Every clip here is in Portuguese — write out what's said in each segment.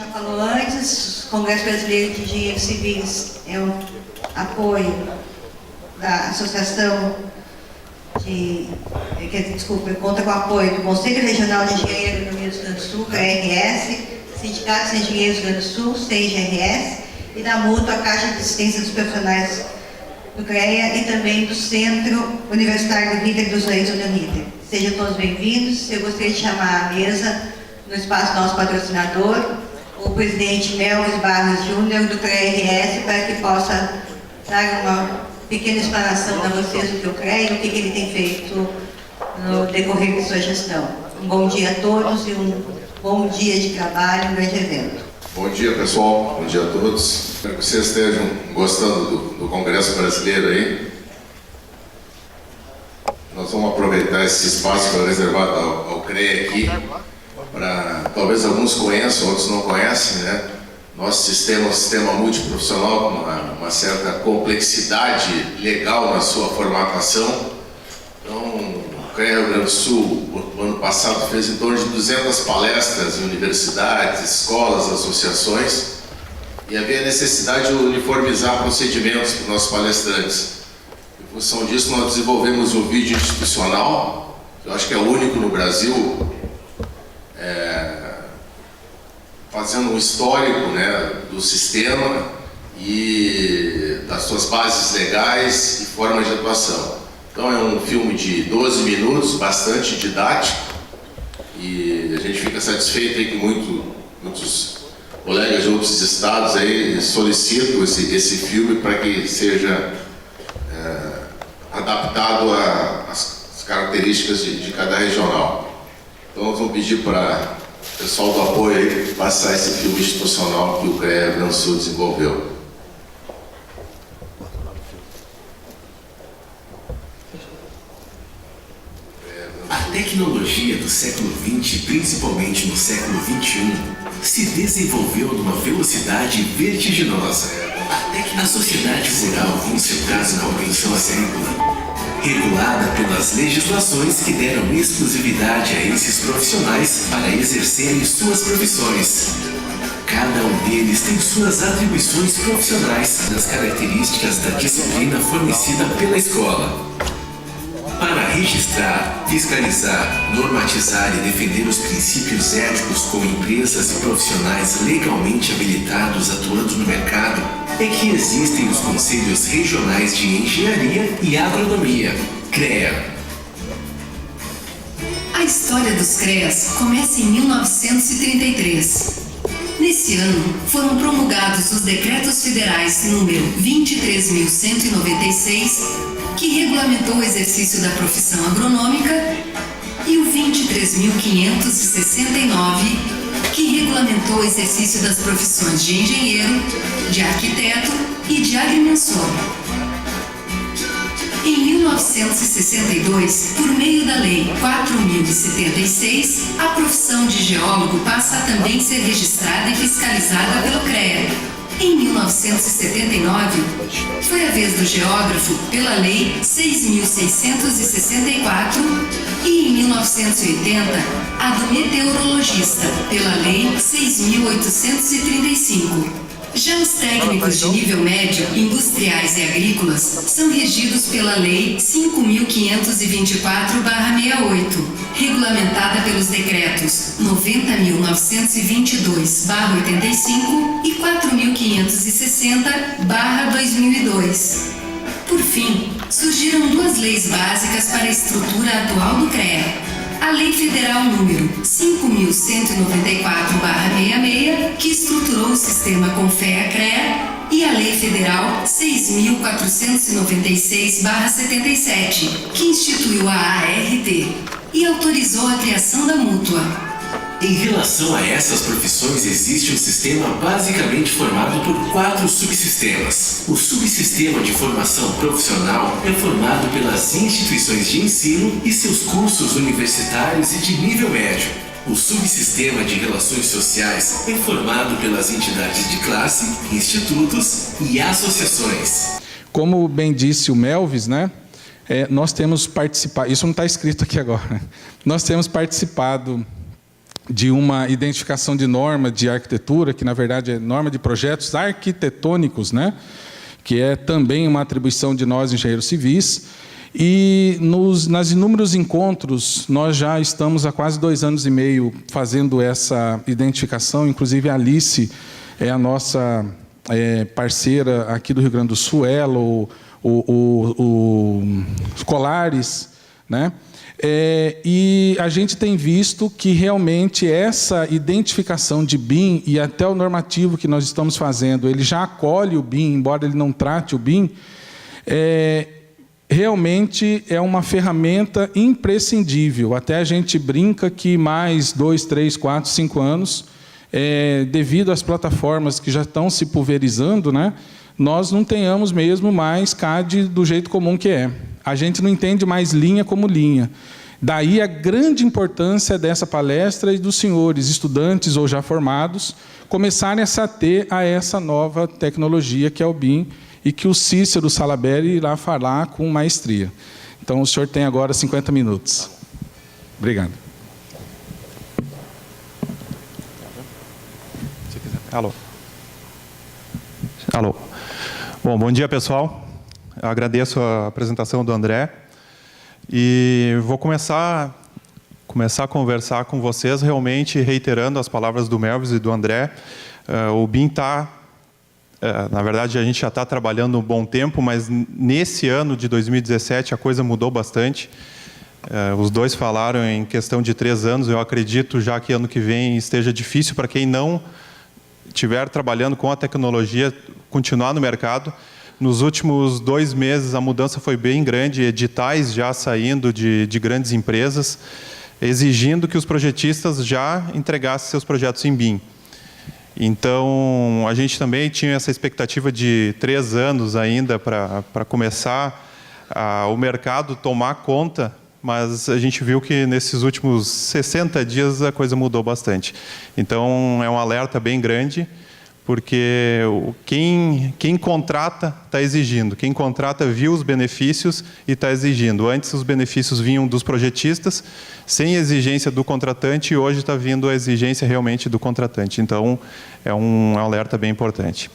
já falou antes, o Congresso Brasileiro de Engenheiros Civis é um apoio da Associação conta com o apoio do Conselho Regional de Engenheiros do Rio Grande do Sul, CRS, Sindicato de Engenheiros do Rio Grande do Sul, CIGRS, e da Mútua Caixa de Assistência dos Profissionais do CREA e também do Centro Universitário do Riter dos Reis do Riter. Sejam todos bem-vindos. Eu gostaria de chamar à mesa, no espaço do nosso patrocinador, o presidente Melvis Barros Júnior, do CREA-RS, para que possa dar uma pequena explanação para vocês do que eu creio e o que ele tem feito no decorrer de sua gestão. Um bom dia a todos e um bom dia de trabalho, um grande evento. Bom dia, pessoal. Bom dia a todos. Espero que vocês estejam gostando do Congresso Brasileiro aí. Nós vamos aproveitar esse espaço que é reservado ao CREA aqui, para talvez alguns conheçam, outros não conhecem, né? Nosso sistema é um sistema multiprofissional com uma certa complexidade legal na sua formatação. Então, o CREA Rio Grande do Sul, no ano passado, fez em torno de 200 palestras em universidades, escolas, associações, e havia necessidade de uniformizar procedimentos para os nossos palestrantes. Em função disso, nós desenvolvemos um vídeo institucional, que eu acho que é o único no Brasil, fazendo um histórico, né, do sistema e das suas bases legais e formas de atuação. Então é um filme de 12 minutos, bastante didático, e a gente fica satisfeito aí que muitos colegas de outros estados aí solicitam esse filme para que seja adaptado às características de cada regional. Então nós vamos pedir para o pessoal do apoio aí passar esse filme institucional que o CREA Rio Grande do Sul desenvolveu. A tecnologia do século XX, principalmente no século XXI, se desenvolveu numa velocidade vertiginosa. A sociedade rural tem cercado uma produção agrícola, regulada pelas legislações que deram exclusividade a esses profissionais para exercerem suas profissões. Cada um deles tem suas atribuições profissionais nas características da disciplina fornecida pela escola. Para registrar, fiscalizar, normatizar e defender os princípios éticos com empresas e profissionais legalmente habilitados atuando no mercado, é que existem os Conselhos Regionais de Engenharia e Agronomia, CREA. A história dos CREAs começa em 1933. Nesse ano, foram promulgados os Decretos Federais número 23.196, que regulamentou o exercício da profissão agronômica, e o 23.569, que regulamentou o exercício das profissões de engenheiro, de arquiteto e de agrimensor. Em 1962, por meio da Lei 4.076, a profissão de geólogo passa a também ser registrada e fiscalizada pelo CREA. Em 1979, foi a vez do geógrafo pela Lei 6.664 e, em 1980, a do meteorologista pela Lei 6.835. Já os técnicos de nível médio, industriais e agrícolas, são regidos pela Lei 5.524/68, regulamentada pelos decretos 90.922/85 e 4.560/2002. Por fim, surgiram duas leis básicas para a estrutura atual do CREA. A Lei Federal número 5.194/66, que estruturou o sistema CONFEA-CREA, e a Lei Federal 6.496/77, que instituiu a ART e autorizou a criação da Mútua. Em relação a essas profissões, existe um sistema basicamente formado por 4 subsistemas. O subsistema de formação profissional é formado pelas instituições de ensino e seus cursos universitários e de nível médio. O subsistema de relações sociais é formado pelas entidades de classe, institutos e associações. Como bem disse o Melvis, né? Nós temos participado, isso não está escrito aqui agora, nós temos participado de uma identificação de norma de arquitetura, que na verdade é norma de projetos arquitetônicos, né? Que é também uma atribuição de nós, engenheiros civis. E nas inúmeros encontros, nós já estamos há quase 2 anos e meio fazendo essa identificação. Inclusive, a Alice é a nossa parceira aqui do Rio Grande do Sul, ela, os Colares, né? E a gente tem visto que realmente essa identificação de BIM e até o normativo que nós estamos fazendo, ele já acolhe o BIM, embora ele não trate o BIM, realmente é uma ferramenta imprescindível. Até a gente brinca que mais 2, 3, 4, 5 anos, devido às plataformas que já estão se pulverizando, né, nós não tenhamos mesmo mais CAD do jeito comum que é. A gente não entende mais linha como linha. Daí a grande importância dessa palestra e dos senhores, estudantes ou já formados, começarem a se ater a essa nova tecnologia que é o BIM e que o Cícero Salaberry irá falar com maestria. Então, o senhor tem agora 50 minutos. Obrigado. Se quiser. Alô. Alô. Bom dia, pessoal. Eu agradeço a apresentação do André e vou começar a conversar com vocês, realmente reiterando as palavras do Melvis e do André. O BIM na verdade, a gente já está trabalhando um bom tempo, mas nesse ano de 2017 a coisa mudou bastante. Os dois falaram em questão de 3 anos, eu acredito já que ano que vem esteja difícil para quem não estiver trabalhando com a tecnologia, continuar no mercado. Nos últimos 2 meses a mudança foi bem grande, editais já saindo de grandes empresas, exigindo que os projetistas já entregassem seus projetos em BIM. Então, a gente também tinha essa expectativa de 3 anos ainda para começar o mercado tomar conta, mas a gente viu que nesses últimos 60 dias a coisa mudou bastante. Então, é um alerta bem grande, porque quem contrata está exigindo. Quem contrata viu os benefícios e está exigindo. Antes, os benefícios vinham dos projetistas, sem exigência do contratante, e hoje está vindo a exigência realmente do contratante. Então, é um alerta bem importante.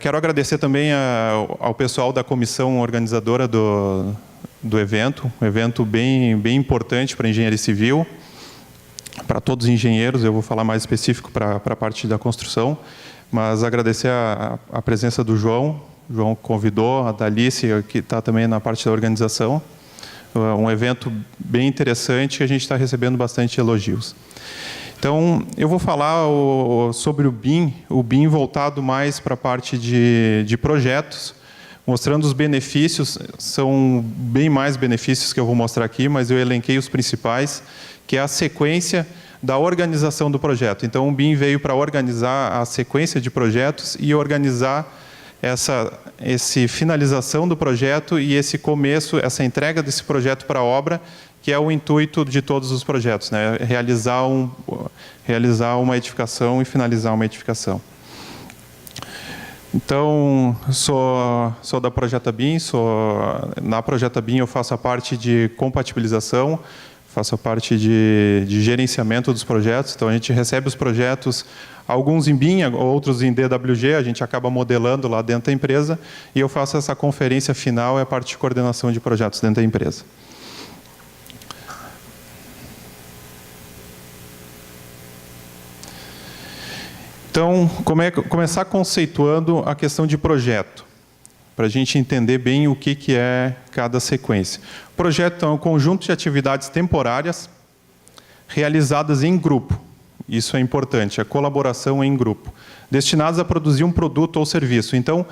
Quero agradecer também ao pessoal da comissão organizadora do evento, um evento bem importante para a engenharia civil, para todos os engenheiros. Eu vou falar mais específico para a parte da construção, mas agradecer a presença do João. O João convidou, a Dalice, que está também na parte da organização. Um evento bem interessante que a gente está recebendo bastante elogios. Então, eu vou falar sobre o BIM voltado mais para a parte de projetos, mostrando os benefícios. São bem mais benefícios que eu vou mostrar aqui, mas eu elenquei os principais, que é a sequência da organização do projeto. Então, o BIM veio para organizar a sequência de projetos e organizar essa finalização do projeto e esse começo, essa entrega desse projeto para a obra, que é o intuito de todos os projetos, né? Realizar uma edificação e finalizar uma edificação. Então, sou da Projeta BIM, na Projeta BIM eu faço a parte de compatibilização, faço a parte de gerenciamento dos projetos. Então, a gente recebe os projetos, alguns em BIM, outros em DWG, a gente acaba modelando lá dentro da empresa, e eu faço essa conferência final, é a parte de coordenação de projetos dentro da empresa. Então, começar conceituando a questão de projeto, para a gente entender bem o que é cada sequência. O projeto é um conjunto de atividades temporárias realizadas em grupo. Isso é importante, a colaboração em grupo, destinadas a produzir um produto ou serviço. Então,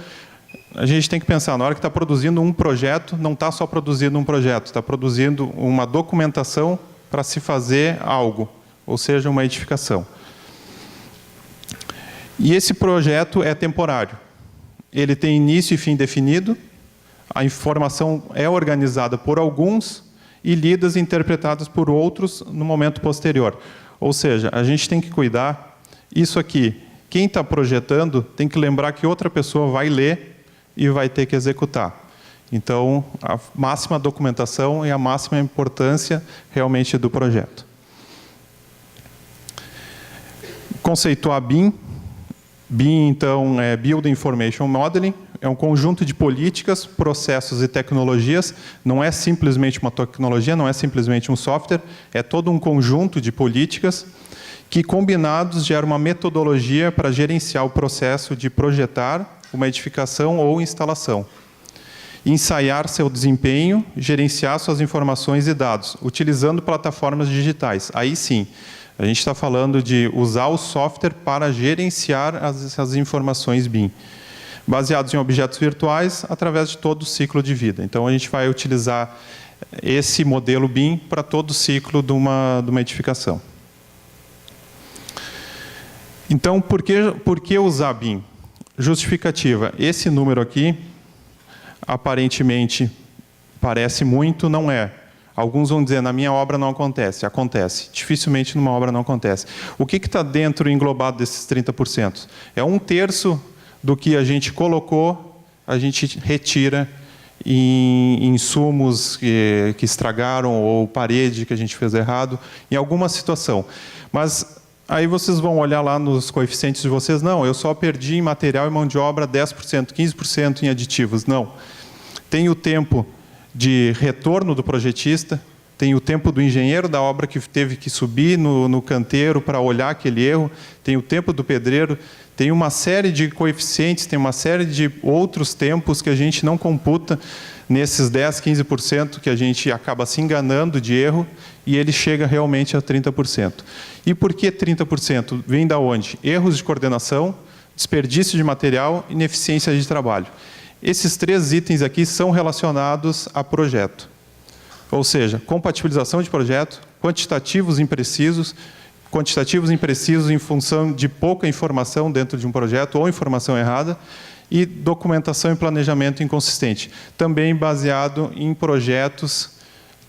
a gente tem que pensar, na hora que está produzindo um projeto, não está só produzindo um projeto, está produzindo uma documentação para se fazer algo, ou seja, uma edificação. E esse projeto é temporário. Ele tem início e fim definido, a informação é organizada por alguns e lidas e interpretadas por outros no momento posterior. Ou seja, a gente tem que cuidar, isso aqui, quem está projetando tem que lembrar que outra pessoa vai ler e vai ter que executar. Então, a máxima documentação e a máxima importância realmente do projeto. conceituar BIM. BIM, então, é Build Information Modeling, é um conjunto de políticas, processos e tecnologias, não é simplesmente uma tecnologia, não é simplesmente um software, é todo um conjunto de políticas que, combinados, geram uma metodologia para gerenciar o processo de projetar uma edificação ou instalação. Ensaiar seu desempenho, gerenciar suas informações e dados, utilizando plataformas digitais. Aí sim, a gente está falando de usar o software para gerenciar as informações BIM, baseados em objetos virtuais, através de todo o ciclo de vida. Então, a gente vai utilizar esse modelo BIM para todo o ciclo de uma edificação. Então, por que usar BIM? Justificativa. Esse número aqui, aparentemente, parece muito, não é. Alguns vão dizer, na minha obra não acontece. Acontece. Dificilmente numa obra não acontece. O que está dentro, englobado desses 30%? É 1/3 do que a gente colocou, a gente retira em insumos que estragaram, ou parede que a gente fez errado, em alguma situação. Mas aí vocês vão olhar lá nos coeficientes de vocês, não, eu só perdi em material e mão de obra 10%, 15% em aditivos. Não. Tem o tempo de retorno do projetista, tem o tempo do engenheiro da obra que teve que subir no canteiro para olhar aquele erro, tem o tempo do pedreiro, tem uma série de coeficientes, tem uma série de outros tempos que a gente não computa nesses 10%, 15% que a gente acaba se enganando de erro, e ele chega realmente a 30%. E por que 30%? Vem da onde? Erros de coordenação, desperdício de material e ineficiência de trabalho. Esses 3 itens aqui são relacionados a projeto. Ou seja, compatibilização de projeto, quantitativos imprecisos em função de pouca informação dentro de um projeto ou informação errada, e documentação e planejamento inconsistente, também baseado em projetos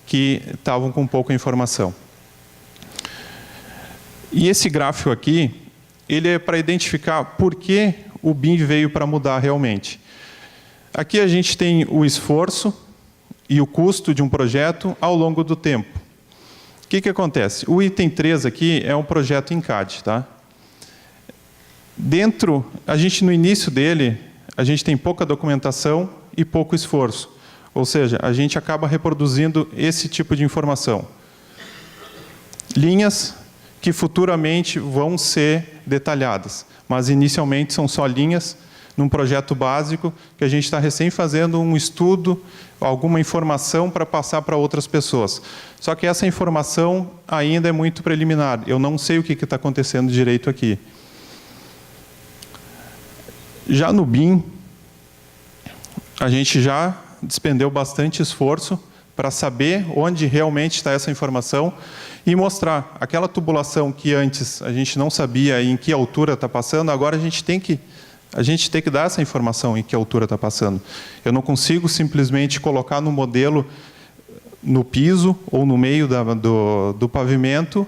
que estavam com pouca informação. E esse gráfico aqui, ele é para identificar por que o BIM veio para mudar realmente. Aqui a gente tem o esforço e o custo de um projeto ao longo do tempo. O que acontece? O item 3 aqui é um projeto em CAD. Tá? No início dele, a gente tem pouca documentação e pouco esforço. Ou seja, a gente acaba reproduzindo esse tipo de informação. Linhas que futuramente vão ser detalhadas, mas inicialmente são só linhas num projeto básico que a gente está recém fazendo um estudo, alguma informação para passar para outras pessoas. Só que essa informação ainda é muito preliminar. Eu não sei o que está acontecendo direito aqui. Já no BIM, a gente já despendeu bastante esforço para saber onde realmente está essa informação e mostrar aquela tubulação que antes a gente não sabia em que altura está passando, agora a gente tem que dar essa informação em que altura está passando. Eu não consigo simplesmente colocar no modelo, no piso ou no meio do pavimento,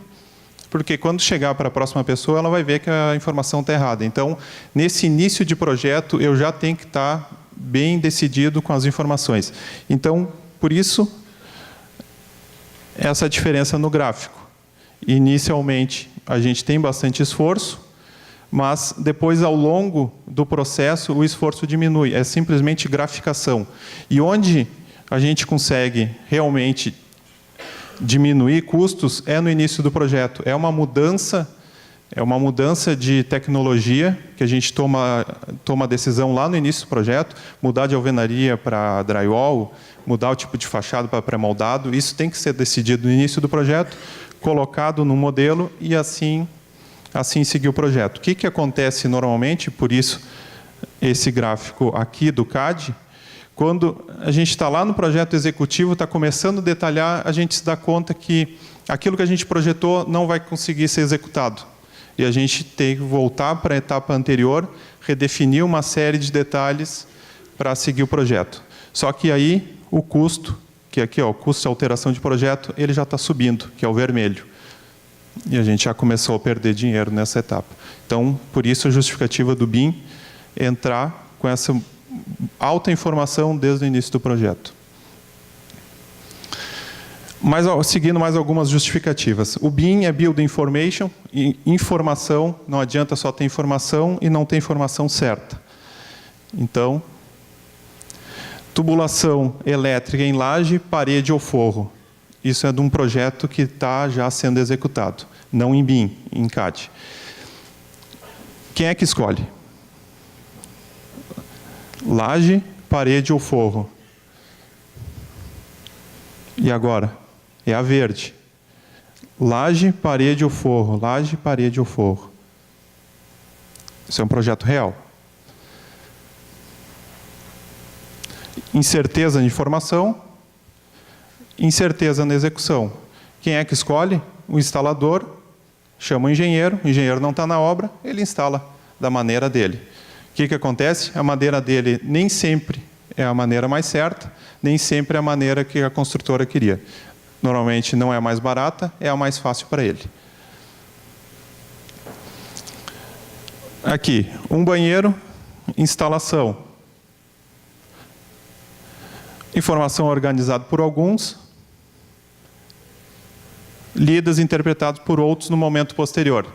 porque quando chegar para a próxima pessoa, ela vai ver que a informação está errada. Então, nesse início de projeto, eu já tenho que estar bem decidido com as informações. Então, por isso, essa diferença no gráfico. Inicialmente, a gente tem bastante esforço, mas depois, ao longo do processo, o esforço diminui. É simplesmente graficação. E onde a gente consegue realmente diminuir custos é no início do projeto. É uma mudança de tecnologia que a gente toma a decisão lá no início do projeto, mudar de alvenaria para drywall, mudar o tipo de fachada para pré-moldado. Isso tem que ser decidido no início do projeto, colocado no modelo e assim seguir o projeto. O que acontece normalmente, por isso esse gráfico aqui do CAD, quando a gente está lá no projeto executivo, está começando a detalhar, a gente se dá conta que aquilo que a gente projetou não vai conseguir ser executado. E a gente tem que voltar para a etapa anterior, redefinir uma série de detalhes para seguir o projeto. Só que aí o custo, que aqui o custo de alteração de projeto, ele já está subindo, que é o vermelho. E a gente já começou a perder dinheiro nessa etapa. Então, por isso a justificativa do BIM é entrar com essa alta informação desde o início do projeto. Seguindo mais algumas justificativas. O BIM é Build Information, e informação, não adianta só ter informação e não ter informação certa. Então, tubulação elétrica em laje, parede ou forro. Isso é de um projeto que está já sendo executado, não em BIM, em CAD. Quem é que escolhe? Laje, parede ou forro? E agora? É a verde. Laje, parede ou forro? Laje, parede ou forro? Isso é um projeto real. Incerteza de informação, incerteza na execução. Quem é que escolhe? O instalador chama o engenheiro não está na obra, ele instala da maneira dele. O que acontece? A maneira dele nem sempre é a maneira mais certa, nem sempre é a maneira que a construtora queria. Normalmente não é a mais barata, é a mais fácil para ele. Aqui, um banheiro, instalação. Informação organizada por alguns, lidas e interpretadas por outros no momento posterior.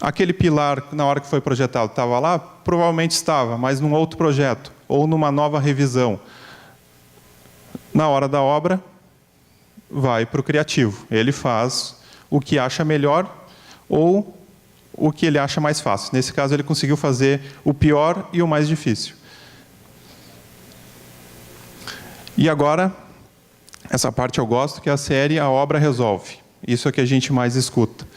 Aquele pilar, na hora que foi projetado, estava lá? Provavelmente estava, mas num outro projeto, ou numa nova revisão. Na hora da obra, vai para o criativo. Ele faz o que acha melhor ou o que ele acha mais fácil. Nesse caso, ele conseguiu fazer o pior e o mais difícil. E agora, essa parte eu gosto, que é a série A Obra Resolve. Isso é que a gente mais escuta.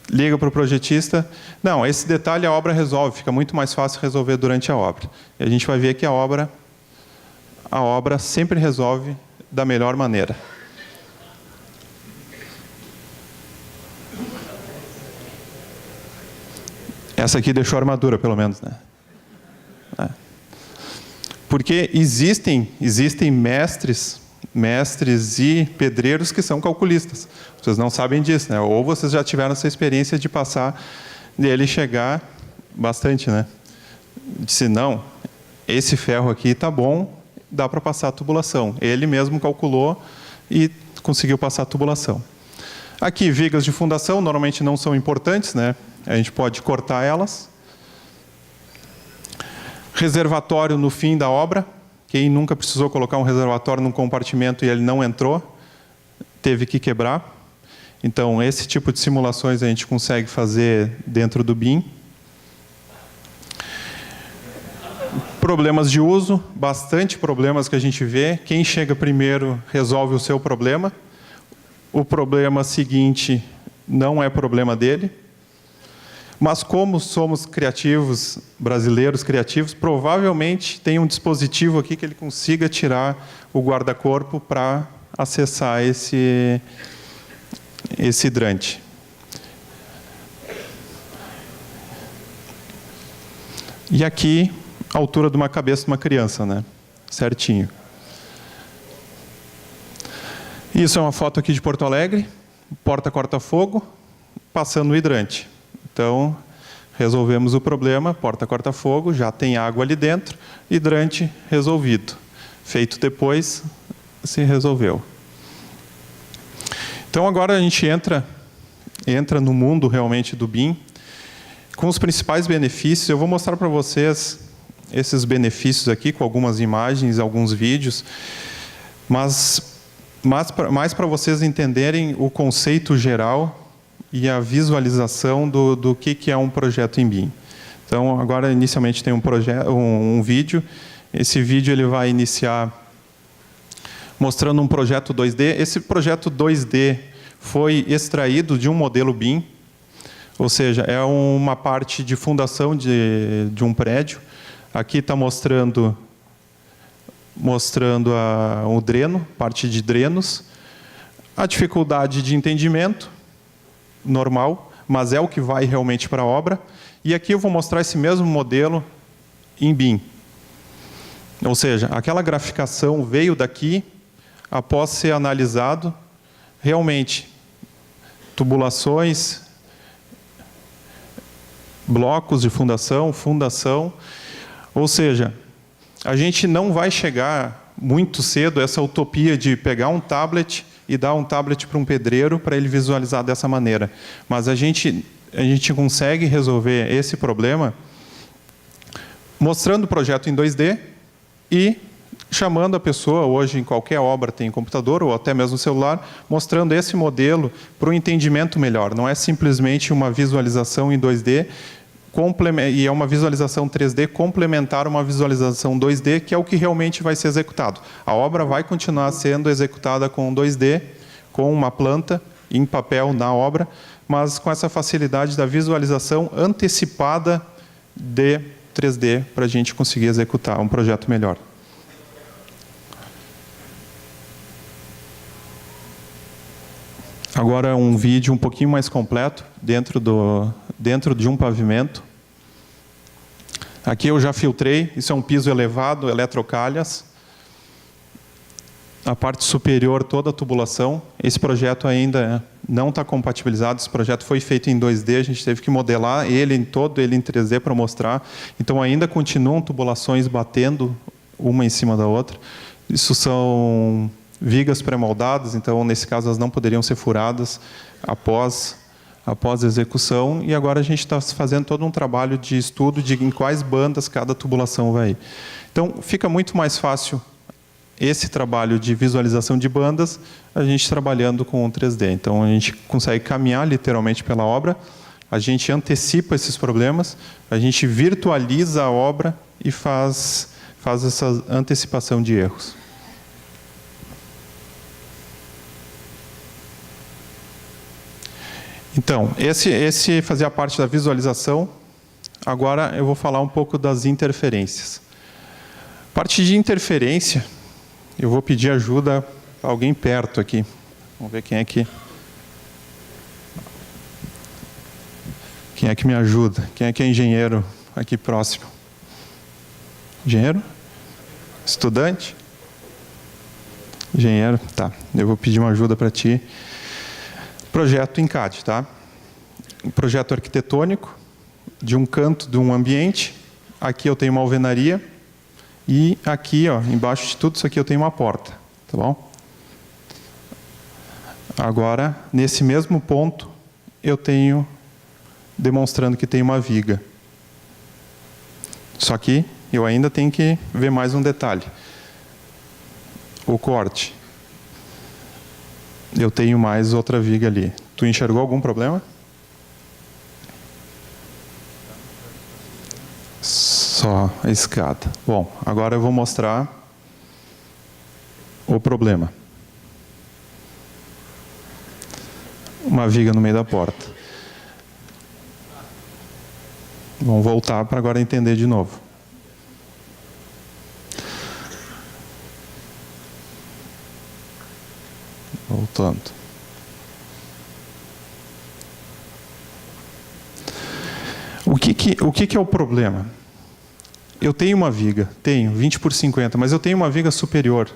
Liga para o projetista. Não, esse detalhe a obra resolve. Fica muito mais fácil resolver durante a obra. E a gente vai ver que a obra sempre resolve da melhor maneira. Essa aqui deixou a armadura, pelo menos, né? Porque existem mestres e pedreiros que são calculistas. Vocês não sabem disso, né? Ou vocês já tiveram essa experiência de passar, dele chegar bastante, né? Disse, não, esse ferro aqui está bom, dá para passar a tubulação. Ele mesmo calculou e conseguiu passar a tubulação. Aqui, vigas de fundação, normalmente não são importantes, né? A gente pode cortar elas. Reservatório no fim da obra. Quem nunca precisou colocar um reservatório num compartimento e ele não entrou, teve que quebrar. Então, esse tipo de simulações a gente consegue fazer dentro do BIM. Problemas de uso, bastante problemas que a gente vê. Quem chega primeiro resolve o seu problema. O problema seguinte não é problema dele. Mas como somos criativos, brasileiros criativos, provavelmente tem um dispositivo aqui que ele consiga tirar o guarda-corpo para acessar esse hidrante. E aqui, a altura de uma cabeça de uma criança, né? Certinho. Isso é uma foto aqui de Porto Alegre, porta corta-fogo, passando o hidrante. Então, resolvemos o problema, porta corta-fogo, já tem água ali dentro, hidrante resolvido. Feito depois, se resolveu. Então, agora a gente entra no mundo realmente do BIM, com os principais benefícios. Eu vou mostrar para vocês esses benefícios aqui, com algumas imagens, alguns vídeos, mas mais para vocês entenderem o conceito geral e a visualização do que é um projeto em BIM. Então, agora, inicialmente, tem um vídeo. Esse vídeo ele vai iniciar mostrando um projeto 2D. Esse projeto 2D foi extraído de um modelo BIM, ou seja, é uma parte de fundação de um prédio. Aqui está mostrando o dreno, parte de drenos, a dificuldade de entendimento, normal, mas é o que vai realmente para a obra. E aqui eu vou mostrar esse mesmo modelo em BIM. Ou seja, aquela graficação veio daqui, após ser analisado, realmente, tubulações, blocos de fundação, ou seja, a gente não vai chegar muito cedo a essa utopia de pegar um tablet e dar um tablet para um pedreiro para ele visualizar dessa maneira. Mas a gente consegue resolver esse problema mostrando o projeto em 2D e chamando a pessoa, hoje em qualquer obra tem computador ou até mesmo celular, mostrando esse modelo para um entendimento melhor. Não é simplesmente uma visualização em 2D, e é uma visualização 3D complementar uma visualização 2D, que é o que realmente vai ser executado. A obra vai continuar sendo executada com 2D, com uma planta em papel na obra, mas com essa facilidade da visualização antecipada de 3D para a gente conseguir executar um projeto melhor. Agora um vídeo um pouquinho mais completo dentro de um pavimento. Aqui eu já filtrei, isso é um piso elevado, eletrocalhas. A parte superior, toda a tubulação. Esse projeto ainda não está compatibilizado, esse projeto foi feito em 2D, a gente teve que modelar ele em 3D para mostrar. Então ainda continuam tubulações batendo uma em cima da outra. Isso são vigas pré-moldadas, então nesse caso elas não poderiam ser furadas após a execução, e agora a gente está fazendo todo um trabalho de estudo de em quais bandas cada tubulação vai ir. Então fica muito mais fácil esse trabalho de visualização de bandas, a gente trabalhando com o 3D. Então a gente consegue caminhar literalmente pela obra, a gente antecipa esses problemas, a gente virtualiza a obra e faz essa antecipação de erros. Então, esse fazia parte da visualização. Agora eu vou falar um pouco das interferências. Parte de interferência, eu vou pedir ajuda a alguém perto aqui. Vamos ver quem é que me ajuda. Quem é que é engenheiro aqui próximo? Engenheiro? Estudante? Engenheiro? Tá, eu vou pedir uma ajuda para ti. Projeto em CAD, tá? Um projeto arquitetônico de um canto de um ambiente. Aqui eu tenho uma alvenaria e aqui, ó, embaixo de tudo isso aqui eu tenho uma porta, tá bom? Agora, nesse mesmo ponto, eu tenho demonstrando que tem uma viga. Só que eu ainda tenho que ver mais um detalhe. O corte. Eu tenho mais outra viga ali. Tu enxergou algum problema? Só a escada. Bom, agora eu vou mostrar o problema. Uma viga no meio da porta. Vamos voltar para agora entender de novo. Voltando. O que é o problema? Eu tenho uma viga, tenho 20 por 50, mas eu tenho uma viga superior.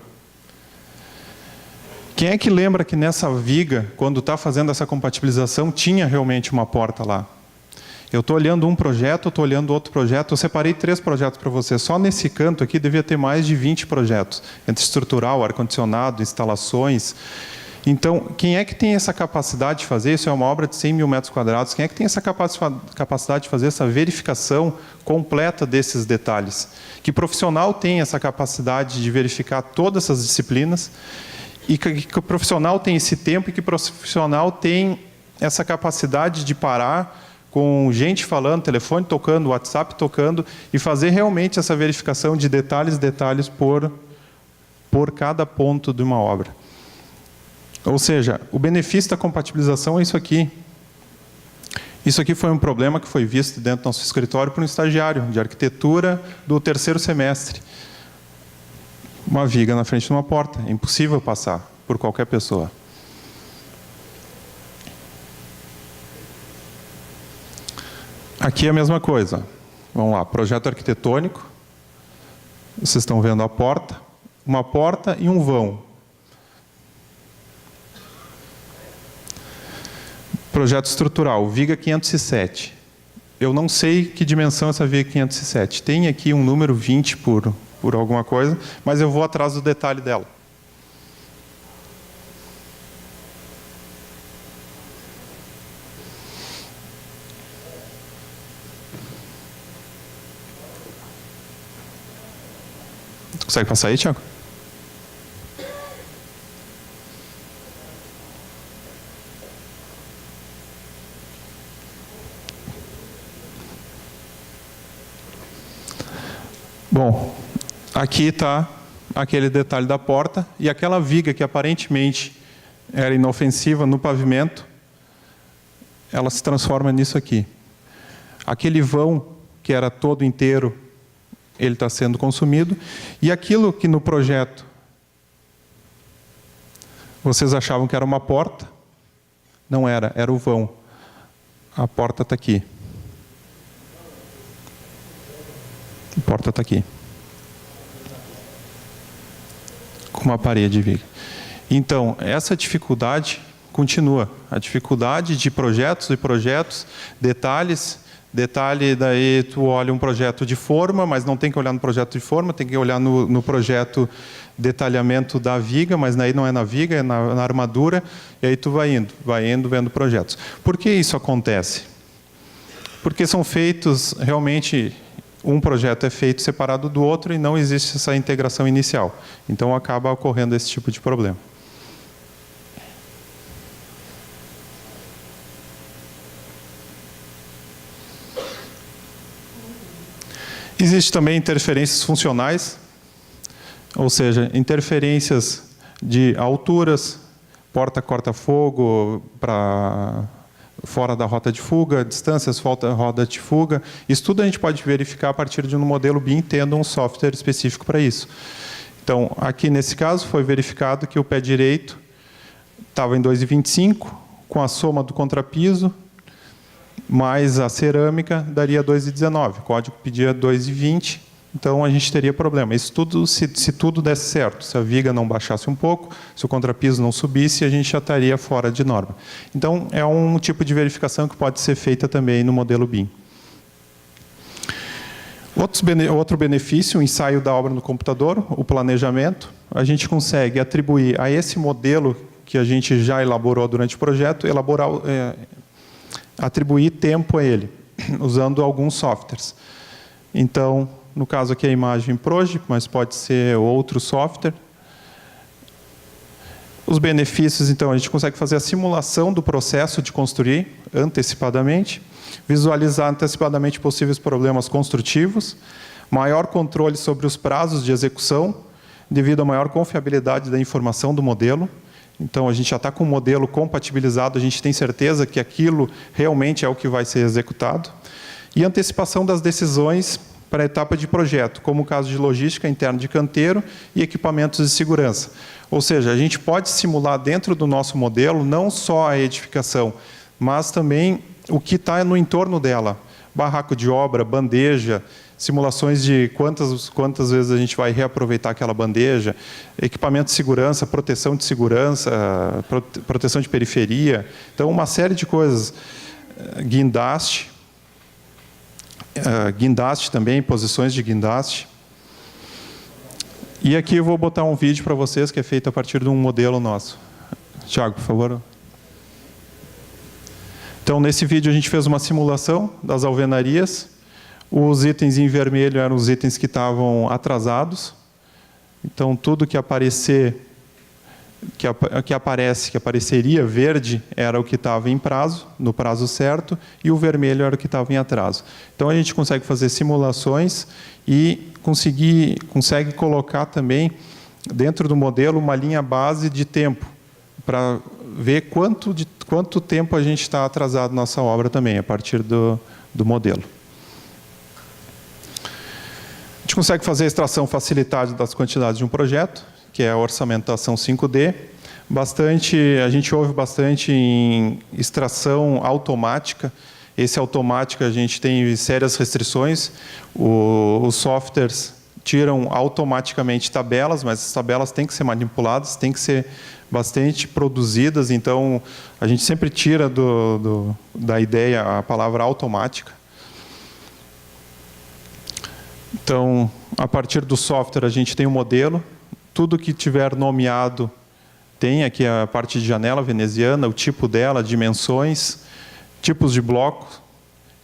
Quem é que lembra que nessa viga, quando está fazendo essa compatibilização, tinha realmente uma porta lá? Eu estou olhando um projeto, estou olhando outro projeto, eu separei 3 projetos para você. Só nesse canto aqui devia ter mais de 20 projetos, entre estrutural, ar-condicionado, instalações. Então, quem é que tem essa capacidade de fazer? Isso é uma obra de 100 mil metros quadrados. Quem é que tem essa capacidade de fazer essa verificação completa desses detalhes? Que profissional tem essa capacidade de verificar todas essas disciplinas? E que o profissional tem esse tempo e que o profissional tem essa capacidade de parar com gente falando, telefone tocando, WhatsApp tocando, e fazer realmente essa verificação de detalhes por cada ponto de uma obra. Ou seja, o benefício da compatibilização é isso aqui. Isso aqui foi um problema que foi visto dentro do nosso escritório por um estagiário de arquitetura do 3º semestre. Uma viga na frente de uma porta. É impossível passar por qualquer pessoa. Aqui é a mesma coisa. Vamos lá, projeto arquitetônico. Vocês estão vendo a porta. Uma porta e um vão. Projeto estrutural, viga 507. Eu não sei que dimensão essa viga 507. Tem aqui um número 20 por alguma coisa, mas eu vou atrás do detalhe dela. Consegue passar aí, Tiago? Bom, aqui está aquele detalhe da porta e aquela viga que aparentemente era inofensiva no pavimento, ela se transforma nisso aqui. Aquele vão que era todo inteiro, ele está sendo consumido, e aquilo que no projeto vocês achavam que era uma porta, não era, era o vão. A porta está aqui. A porta está aqui. Com uma parede de viga. Então, essa dificuldade continua. A dificuldade de projetos e projetos, detalhe, daí tu olha um projeto de forma, mas não tem que olhar no projeto de forma, tem que olhar no projeto detalhamento da viga, mas daí não é na viga, é na armadura, e aí tu vai indo vendo projetos. Por que isso acontece? Porque são feitos, realmente, um projeto é feito separado do outro e não existe essa integração inicial. Então, acaba ocorrendo esse tipo de problema. Existem também interferências funcionais, ou seja, interferências de alturas, porta corta-fogo para fora da rota de fuga, distâncias fora da rota de fuga. Isso tudo a gente pode verificar a partir de um modelo BIM, tendo um software específico para isso. Então, aqui nesse caso, foi verificado que o pé direito estava em 2,25, com a soma do contrapiso, mais a cerâmica, daria 2,19. O código pedia 2,20, então a gente teria problema. Isso tudo, se tudo desse certo, se a viga não baixasse um pouco, se o contrapiso não subisse, a gente já estaria fora de norma. Então, é um tipo de verificação que pode ser feita também no modelo BIM. Outro benefício, o ensaio da obra no computador, o planejamento, a gente consegue atribuir a esse modelo que a gente já elaborou durante o projeto, atribuir tempo a ele, usando alguns softwares. Então, no caso aqui a imagem Project, mas pode ser outro software. Os benefícios, então, a gente consegue fazer a simulação do processo de construir antecipadamente, visualizar antecipadamente possíveis problemas construtivos, maior controle sobre os prazos de execução, devido à maior confiabilidade da informação do modelo. Então, a gente já está com o modelo compatibilizado, a gente tem certeza que aquilo realmente é o que vai ser executado. E antecipação das decisões para a etapa de projeto, como o caso de logística interna de canteiro e equipamentos de segurança. Ou seja, a gente pode simular dentro do nosso modelo não só a edificação, mas também o que está no entorno dela. Barraco de obra, bandeja, simulações de quantas vezes a gente vai reaproveitar aquela bandeja, equipamento de segurança, proteção de segurança, proteção de periferia. Então, uma série de coisas. Guindaste também, posições de guindaste. E aqui eu vou botar um vídeo para vocês que é feito a partir de um modelo nosso. Tiago, por favor. Então, nesse vídeo a gente fez uma simulação das alvenarias. Os itens em vermelho eram os itens que estavam atrasados. Então, tudo que aparecer, que apareceria verde, era o que estava em prazo, no prazo certo, e o vermelho era o que estava em atraso. Então, a gente consegue fazer simulações e consegue colocar também, dentro do modelo, uma linha base de tempo, para ver quanto tempo a gente está atrasado na nossa obra também, a partir do modelo. A gente consegue fazer a extração facilitada das quantidades de um projeto, que é a orçamentação 5D. A gente ouve bastante em extração automática. Esse automático a gente tem sérias restrições. Os softwares tiram automaticamente tabelas, mas as tabelas têm que ser manipuladas, têm que ser bastante produzidas. Então, a gente sempre tira da ideia a palavra automática. Então, a partir do software, a gente tem um modelo. Tudo que tiver nomeado tem aqui a parte de janela veneziana, o tipo dela, dimensões, tipos de bloco.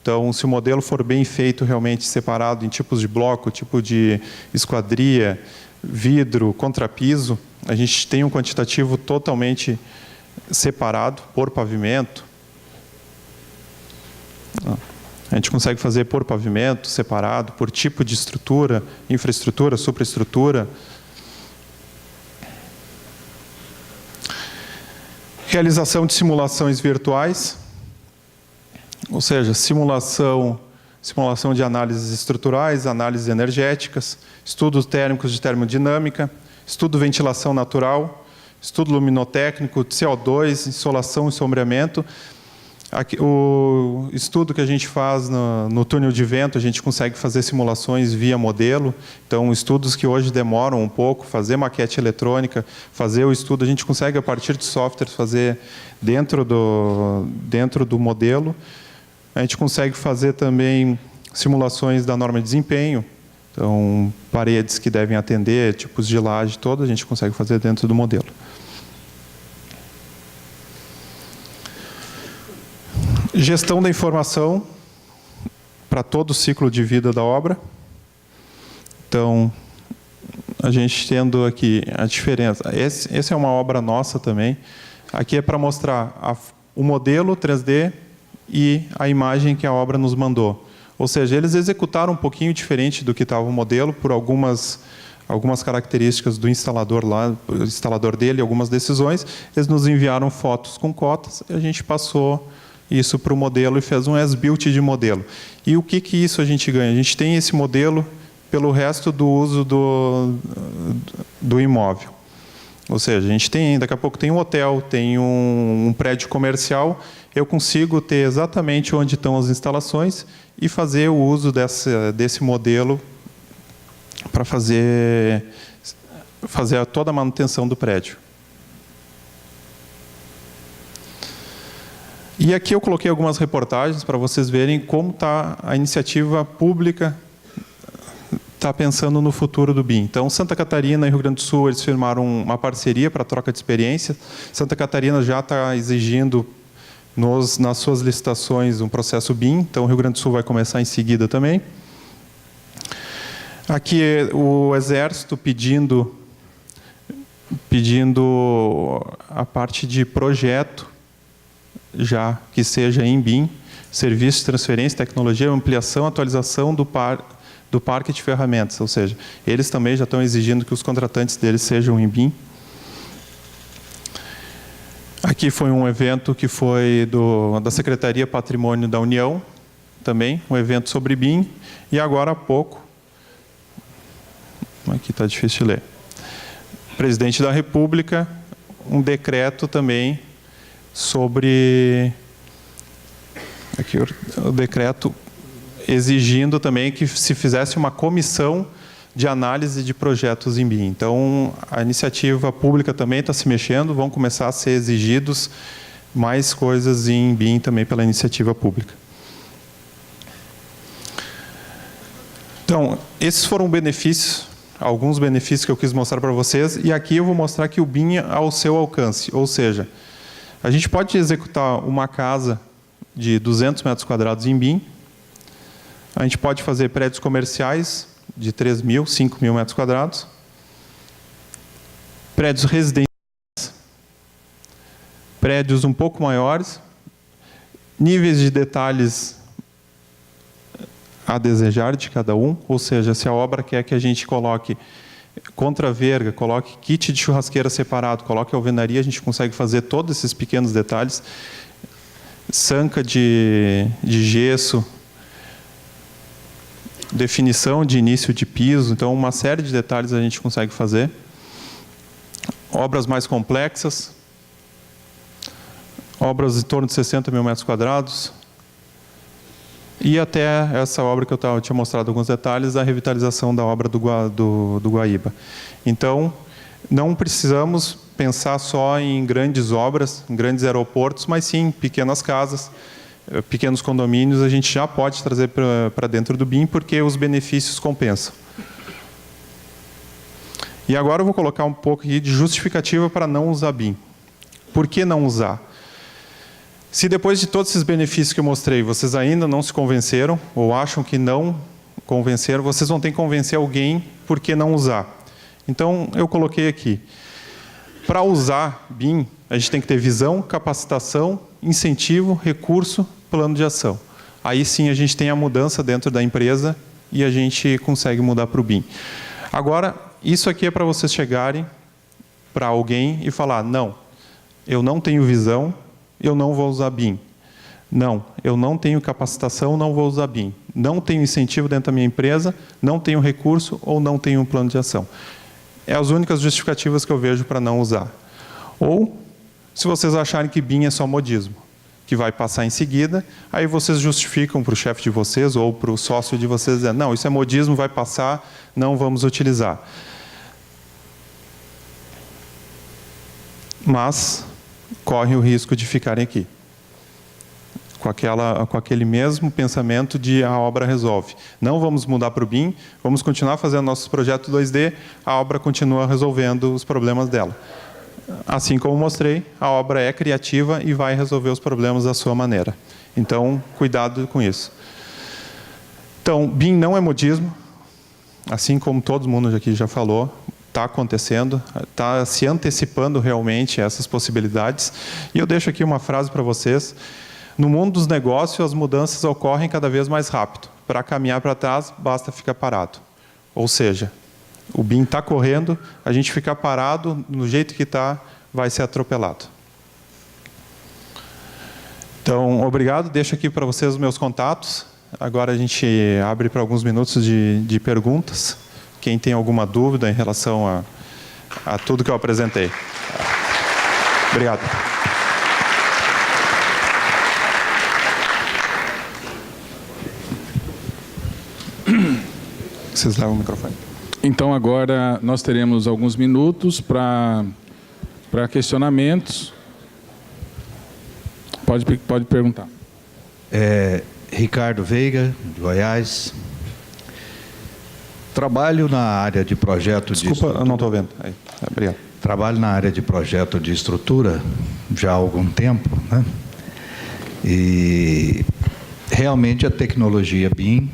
Então, se o modelo for bem feito, realmente separado em tipos de bloco, tipo de esquadria, vidro, contrapiso, a gente tem um quantitativo totalmente separado por pavimento. A gente consegue fazer por pavimento, separado, por tipo de estrutura, infraestrutura, supraestrutura. Realização de simulações virtuais, ou seja, simulação de análises estruturais, análises energéticas, estudos térmicos de termodinâmica, estudo de ventilação natural, estudo luminotécnico, CO2, insolação e sombreamento. Aqui, o estudo que a gente faz no túnel de vento, a gente consegue fazer simulações via modelo. Então, estudos que hoje demoram um pouco, fazer maquete eletrônica, fazer o estudo, a gente consegue, a partir de softwares, fazer dentro do modelo. A gente consegue fazer também simulações da norma de desempenho. Então, paredes que devem atender, tipos de laje, todas a gente consegue fazer dentro do modelo. Gestão da informação para todo o ciclo de vida da obra. Então, a gente tendo aqui a diferença. Essa é uma obra nossa também. Aqui é para mostrar o modelo 3D e a imagem que a obra nos mandou. Ou seja, eles executaram um pouquinho diferente do que estava o modelo, por algumas características do instalador lá, o instalador dele, algumas decisões. Eles nos enviaram fotos com cotas e a gente passou isso para o modelo e fez um as-built de modelo. E o que isso a gente ganha? A gente tem esse modelo pelo resto do uso do imóvel. Ou seja, a gente tem, daqui a pouco tem um hotel, tem um prédio comercial, eu consigo ter exatamente onde estão as instalações e fazer o uso desse modelo para fazer toda a manutenção do prédio. E aqui eu coloquei algumas reportagens para vocês verem como a iniciativa pública está pensando no futuro do BIM. Então, Santa Catarina e Rio Grande do Sul, eles firmaram uma parceria para troca de experiência. Santa Catarina já está exigindo nas suas licitações um processo BIM, então o Rio Grande do Sul vai começar em seguida também. Aqui o Exército pedindo a parte de projeto, já que seja em BIM, serviço de transferência, tecnologia, ampliação, atualização do parque de ferramentas, ou seja, eles também já estão exigindo que os contratantes deles sejam em BIM. Aqui foi um evento que foi da Secretaria Patrimônio da União, também, um evento sobre BIM, e agora há pouco, aqui está difícil de ler, Presidente da República, um decreto também sobre aqui o decreto exigindo também que se fizesse uma comissão de análise de projetos em BIM. Então, a iniciativa pública também está se mexendo, vão começar a ser exigidos mais coisas em BIM também pela iniciativa pública. Então, esses foram benefícios, alguns benefícios que eu quis mostrar para vocês, e aqui eu vou mostrar que o BIM é ao seu alcance, ou seja, a gente pode executar uma casa de 200 metros quadrados em BIM, a gente pode fazer prédios comerciais de 3.000, 5.000 metros quadrados, prédios residenciais, prédios um pouco maiores, níveis de detalhes a desejar de cada um, ou seja, se a obra quer que a gente coloque contra-verga, coloque kit de churrasqueira separado, coloque alvenaria, a gente consegue fazer todos esses pequenos detalhes, sanca de gesso, definição de início de piso, então uma série de detalhes a gente consegue fazer. Obras mais complexas, obras em torno de 60.000 metros quadrados, e até essa obra que eu tinha mostrado alguns detalhes, a revitalização da obra do Guaíba. Então, não precisamos pensar só em grandes obras, em grandes aeroportos, mas sim em pequenas casas, pequenos condomínios, a gente já pode trazer para dentro do BIM, porque os benefícios compensam. E agora eu vou colocar um pouco aqui de justificativa para não usar BIM. Por que não usar? Se depois de todos esses benefícios que eu mostrei, vocês ainda não se convenceram, ou acham que não convenceram, vocês vão ter que convencer alguém por que não usar. Então, eu coloquei aqui. Para usar BIM, a gente tem que ter visão, capacitação, incentivo, recurso, plano de ação. Aí sim a gente tem a mudança dentro da empresa e a gente consegue mudar para o BIM. Agora, isso aqui é para vocês chegarem para alguém e falar, não, eu não tenho visão, eu não vou usar BIM. Não, eu não tenho capacitação, não vou usar BIM. Não tenho incentivo dentro da minha empresa, não tenho recurso ou não tenho um plano de ação. É as únicas justificativas que eu vejo para não usar. Ou, se vocês acharem que BIM é só modismo, que vai passar em seguida, aí vocês justificam para o chefe de vocês ou para o sócio de vocês, dizendo, não, isso é modismo, vai passar, não vamos utilizar. Mas corre o risco de ficarem aqui, com aquele mesmo pensamento de a obra resolve. Não vamos mudar para o BIM, vamos continuar fazendo nossos projetos 2D, a obra continua resolvendo os problemas dela. Assim como mostrei, a obra é criativa e vai resolver os problemas da sua maneira. Então, cuidado com isso. Então, BIM não é modismo, assim como todo mundo aqui já falou, está acontecendo, está se antecipando realmente essas possibilidades. E eu deixo aqui uma frase para vocês. No mundo dos negócios, as mudanças ocorrem cada vez mais rápido. Para caminhar para trás, basta ficar parado. Ou seja, o BIM está correndo, a gente ficar parado, no jeito que está, vai ser atropelado. Então, obrigado. Deixo aqui para vocês os meus contatos. Agora a gente abre para alguns minutos de perguntas. Quem tem alguma dúvida em relação a tudo que eu apresentei. Obrigado. Vocês levam o microfone. Então, agora nós teremos alguns minutos para questionamentos. Pode perguntar. Ricardo Veiga, de Goiás. Trabalho na área de projeto de... Desculpa, eu não estou vendo. Aí, obrigado. Trabalho na área de projeto de estrutura já há algum tempo, né? E realmente a tecnologia BIM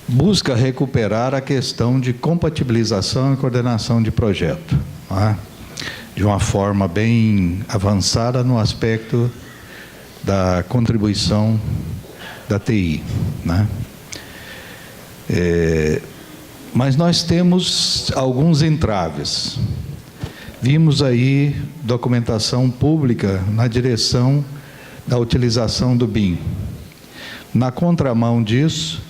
busca recuperar a questão de compatibilização e coordenação de projeto, né? De uma forma bem avançada no aspecto da contribuição da TI, né? Mas nós temos alguns entraves. Vimos aí documentação pública na direção da utilização do BIM. Na contramão disso,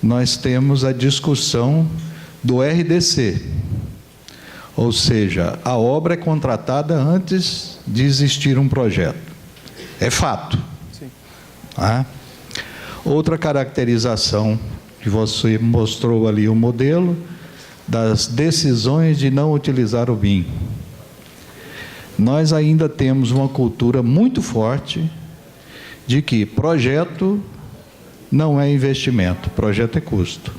nós temos a discussão do RDC, ou seja, a obra é contratada antes de existir um projeto. É fato. Sim. Ah? Outra caracterização que você mostrou ali o modelo das decisões de não utilizar o BIM. Nós ainda temos uma cultura muito forte de que projeto não é investimento, projeto é custo.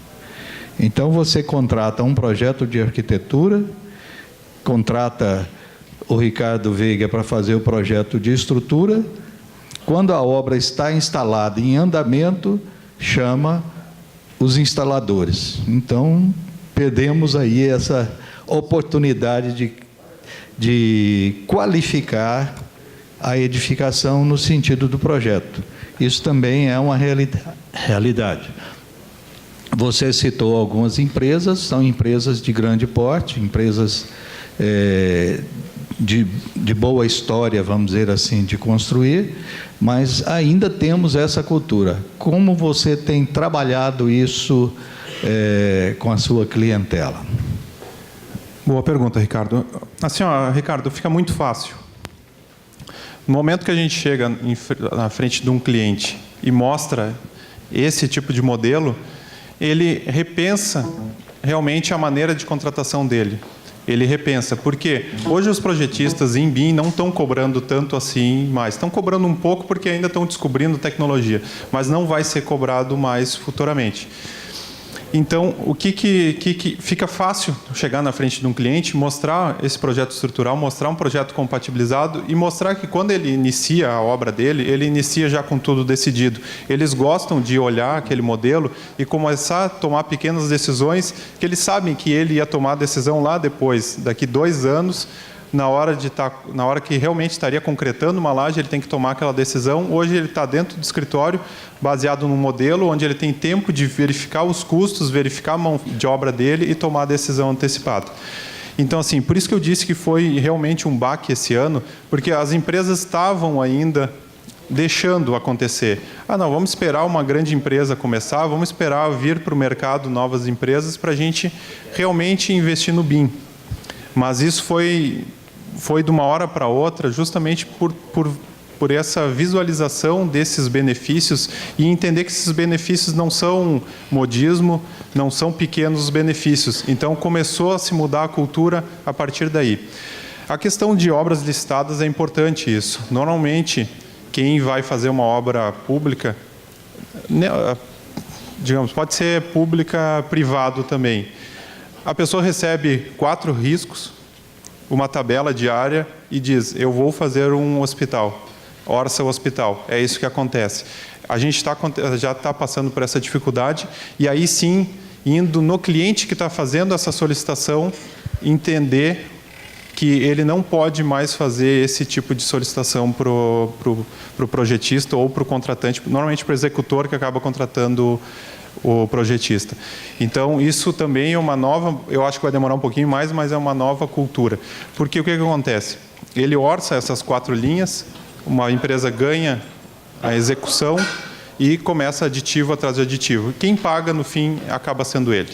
Então você contrata um projeto de arquitetura, contrata o Ricardo Veiga para fazer o projeto de estrutura, quando a obra está instalada em andamento, chama os instaladores. Então, perdemos aí essa oportunidade de qualificar a edificação no sentido do projeto. Isso também é uma realidade. Você citou algumas empresas, são empresas de grande porte, empresas de boa história, vamos dizer assim, de construir, mas ainda temos essa cultura. Como você tem trabalhado isso com a sua clientela? Boa pergunta, Ricardo. Assim, ó, Ricardo, fica muito fácil. No momento que a gente chega na frente de um cliente e mostra esse tipo de modelo, ele repensa realmente a maneira de contratação dele. Ele repensa, porque hoje os projetistas em BIM não estão cobrando tanto assim mais. Estão cobrando um pouco porque ainda estão descobrindo tecnologia, mas não vai ser cobrado mais futuramente. Então, o que fica fácil chegar na frente de um cliente, mostrar esse projeto estrutural, mostrar um projeto compatibilizado e mostrar que quando ele inicia a obra dele, ele inicia já com tudo decidido. Eles gostam de olhar aquele modelo e começar a tomar pequenas decisões que eles sabem que ele ia tomar a decisão lá depois, daqui 2 anos, na hora que realmente estaria concretando uma laje, ele tem que tomar aquela decisão. Hoje ele está dentro do escritório, baseado num modelo onde ele tem tempo de verificar os custos, verificar a mão de obra dele e tomar a decisão antecipada. Então, assim, por isso que eu disse que foi realmente um baque esse ano, porque as empresas estavam ainda deixando acontecer. Não, vamos esperar uma grande empresa começar, vamos esperar vir para o mercado novas empresas para a gente realmente investir no BIM. Mas isso foi de uma hora para outra, justamente por essa visualização desses benefícios e entender que esses benefícios não são modismo, não são pequenos benefícios. Então, começou a se mudar a cultura a partir daí. A questão de obras listadas é importante isso. Normalmente, quem vai fazer uma obra pública, digamos, pode ser pública, privado também. A pessoa recebe 4 riscos, uma tabela diária e diz, eu vou fazer um hospital, orça o hospital. É isso que acontece. A gente já está passando por essa dificuldade e aí sim, indo no cliente que está fazendo essa solicitação, entender que ele não pode mais fazer esse tipo de solicitação para o projetista ou para o contratante, normalmente para o executor que acaba contratando o projetista. Então, isso também é uma nova, eu acho que vai demorar um pouquinho mais, mas é uma nova cultura. Porque o que acontece? Ele orça essas 4 linhas, uma empresa ganha a execução e começa aditivo atrás de aditivo. Quem paga, no fim, acaba sendo ele.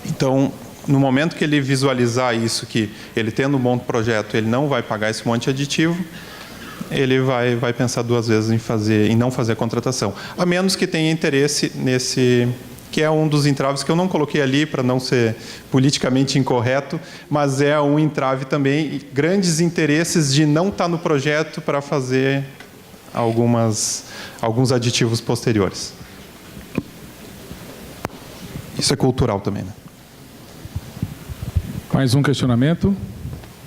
Então, no momento que ele visualizar isso, que ele tendo um bom projeto, ele não vai pagar esse monte de aditivo, ele vai pensar 2 vezes em não fazer a contratação. A menos que tenha interesse nesse, que é um dos entraves que eu não coloquei ali para não ser politicamente incorreto, mas é um entrave também, grandes interesses de não estar no projeto para fazer alguns aditivos posteriores. Isso é cultural também, né? Mais um questionamento?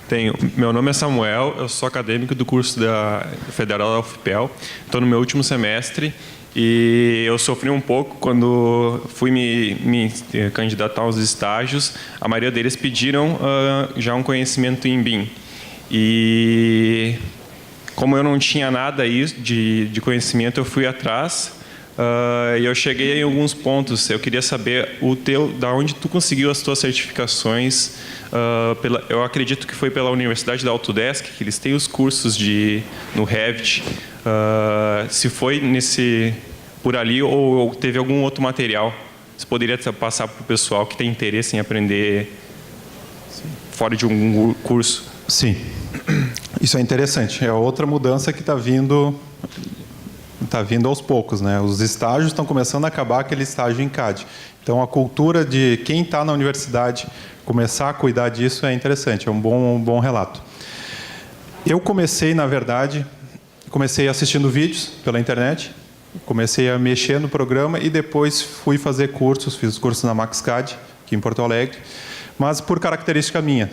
Tenho. Meu nome é Samuel, eu sou acadêmico do curso da Federal da UFPEL. Estou no meu último semestre e eu sofri um pouco quando fui me candidatar aos estágios. A maioria deles pediram já um conhecimento em BIM. E como eu não tinha nada de conhecimento, eu fui atrás. E eu cheguei em alguns pontos. Eu queria saber da onde tu conseguiu as tuas certificações. Eu acredito que foi pela Universidade da Autodesk, que eles têm os cursos no Revit. Se foi por ali ou teve algum outro material, você poderia passar para o pessoal que tem interesse em aprender fora de um curso? Sim, isso é interessante. É outra mudança que está vindo aos poucos, né? Os estágios estão começando a acabar aquele estágio em CAD. Então, a cultura de quem está na universidade começar a cuidar disso é interessante, é um bom relato. Eu comecei, na verdade, assistindo vídeos pela internet, comecei a mexer no programa e depois fui fazer cursos, fiz cursos na MaxCAD, aqui em Porto Alegre, mas por característica minha.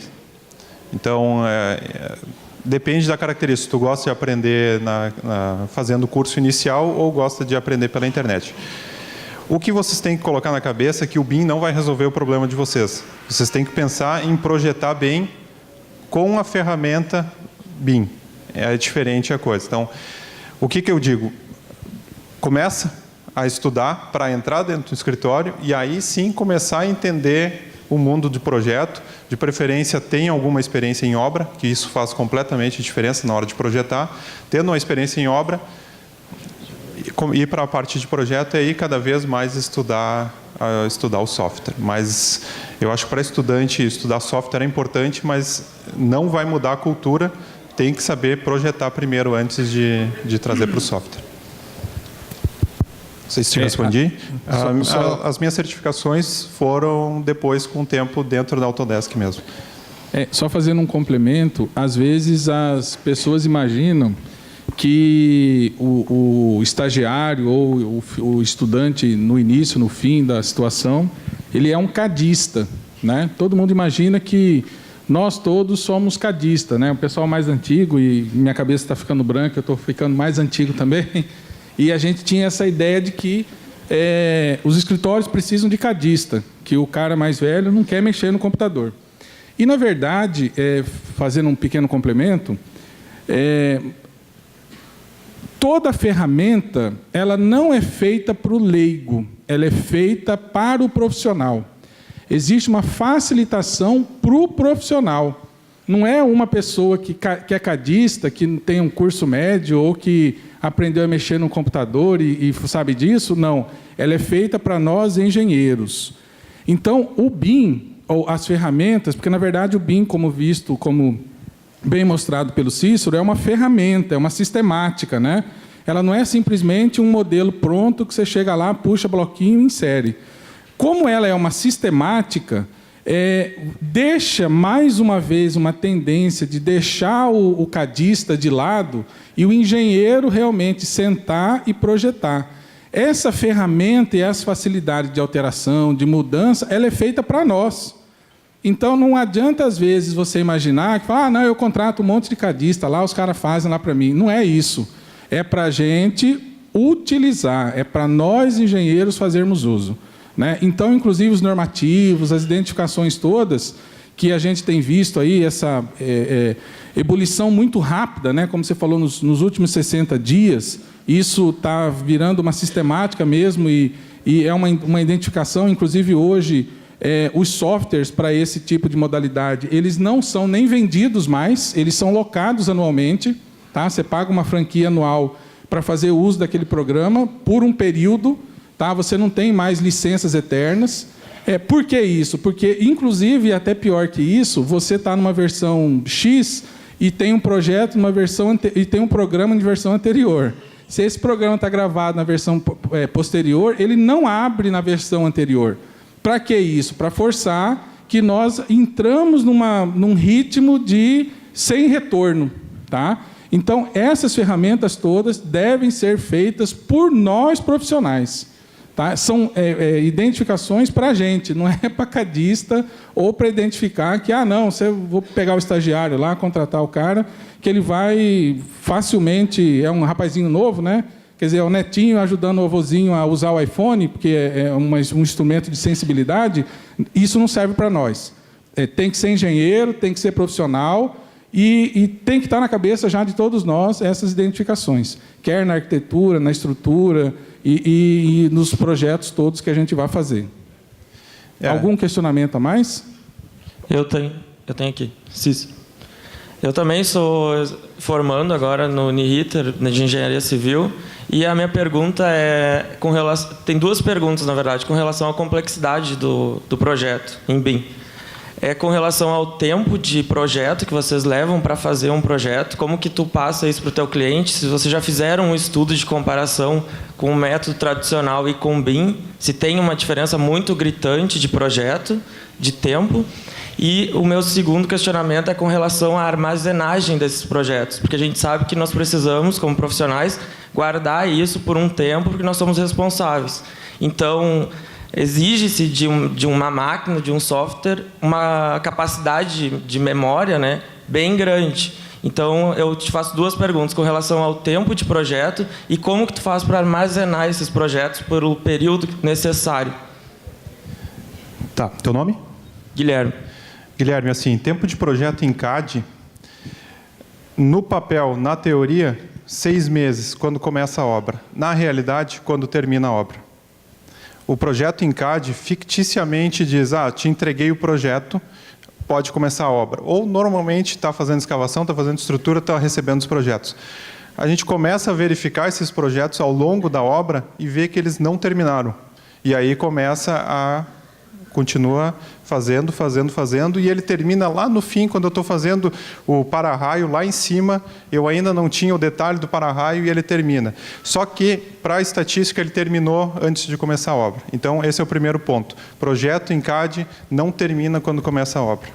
Então, depende da característica. Se tu gosta de aprender fazendo o curso inicial ou gosta de aprender pela internet. O que vocês têm que colocar na cabeça é que o BIM não vai resolver o problema de vocês. Vocês têm que pensar em projetar bem com a ferramenta BIM. É diferente a coisa. Então, o que eu digo? Começa a estudar para entrar dentro do escritório e aí sim começar a entender o mundo de projeto. De preferência, tenha alguma experiência em obra, que isso faz completamente diferença na hora de projetar. Tendo uma experiência em obra, ir para a parte de projeto e aí cada vez mais estudar o software. Mas eu acho que para estudante estudar software é importante, mas não vai mudar a cultura. Tem que saber projetar primeiro antes de trazer para o software. Não sei se te respondi. As minhas certificações foram depois, com o tempo, dentro da Autodesk mesmo. Só fazendo um complemento, às vezes as pessoas imaginam que o estagiário ou o estudante, no início, no fim da situação, ele é um cadista, né? Todo mundo imagina que nós todos somos cadistas, né? O pessoal mais antigo, e minha cabeça está ficando branca, eu estou ficando mais antigo também, e a gente tinha essa ideia de que os escritórios precisam de cadista, que o cara mais velho não quer mexer no computador. E, na verdade, fazendo um pequeno complemento, toda ferramenta ela não é feita para o leigo, ela é feita para o profissional. Existe uma facilitação para o profissional. Não é uma pessoa que é cadista, que tem um curso médio ou que aprendeu a mexer no computador e sabe disso. Não. Ela é feita para nós, engenheiros. Então, o BIM, ou as ferramentas, porque, na verdade, o BIM, como bem mostrado pelo Cícero, é uma ferramenta, é uma sistemática, né? Ela não é simplesmente um modelo pronto que você chega lá, puxa bloquinho e insere. Como ela é uma sistemática, deixa, mais uma vez, uma tendência de deixar o cadista de lado e o engenheiro realmente sentar e projetar. Essa ferramenta e essa facilidade de alteração, de mudança, ela é feita para nós. Então, não adianta, às vezes, você imaginar que não, eu contrato um monte de cadista lá, os caras fazem lá para mim. Não é isso. É para a gente utilizar, é para nós, engenheiros, fazermos uso. Né? Então, inclusive, os normativos, as identificações todas, que a gente tem visto aí, essa ebulição muito rápida, né? Como você falou, nos últimos 60 dias, isso está virando uma sistemática mesmo e é uma identificação, inclusive, hoje, os softwares para esse tipo de modalidade, eles não são nem vendidos mais, eles são locados anualmente. Tá? Você paga uma franquia anual para fazer uso daquele programa por um período. Tá? Você não tem mais licenças eternas. Por que isso? Porque, inclusive, até pior que isso, você está numa versão X e tem um projeto numa versão e tem um programa de versão anterior. Se esse programa está gravado na versão posterior, ele não abre na versão anterior. Para que isso? Para forçar que nós entramos num ritmo de sem retorno. Tá? Então, essas ferramentas todas devem ser feitas por nós profissionais. Tá? São identificações para a gente, não é para cadista ou para identificar que, não, vou pegar o estagiário lá, contratar o cara, que ele vai facilmente, é um rapazinho novo, né? Quer dizer, é o netinho ajudando o avôzinho a usar o iPhone, porque é um instrumento de sensibilidade. Isso não serve para nós. Tem que ser engenheiro, tem que ser profissional e tem que estar na cabeça já de todos nós essas identificações, quer na arquitetura, na estrutura e nos projetos todos que a gente vai fazer. Algum questionamento a mais? Eu tenho aqui. Cícero. Eu também sou formando agora no Uniriter, de Engenharia Civil, e a minha pergunta tem duas perguntas, na verdade, com relação à complexidade do projeto em BIM. Com relação ao tempo de projeto que vocês levam para fazer um projeto, como que tu passa isso para o teu cliente? Se vocês já fizeram um estudo de comparação com o método tradicional e com o BIM, se tem uma diferença muito gritante de projeto, de tempo. E o meu segundo questionamento é com relação à armazenagem desses projetos, porque a gente sabe que nós precisamos, como profissionais, guardar isso por um tempo, porque nós somos responsáveis. Então, exige-se de uma máquina, de um software, uma capacidade de memória, né, bem grande. Então, eu te faço duas perguntas com relação ao tempo de projeto e como que tu faz para armazenar esses projetos por o período necessário. Tá. Teu nome? Guilherme. Guilherme, assim, tempo de projeto em CAD, no papel, na teoria, 6 meses, quando começa a obra. Na realidade, quando termina a obra. O projeto em CAD ficticiamente diz, te entreguei o projeto, pode começar a obra. Ou, normalmente, está fazendo escavação, está fazendo estrutura, está recebendo os projetos. A gente começa a verificar esses projetos ao longo da obra e vê que eles não terminaram. E aí continua fazendo, e ele termina lá no fim, quando eu estou fazendo o para-raio lá em cima, eu ainda não tinha o detalhe do para-raio e ele termina. Só que, para a estatística, ele terminou antes de começar a obra. Então, esse é o primeiro ponto. Projeto em CAD não termina quando começa a obra.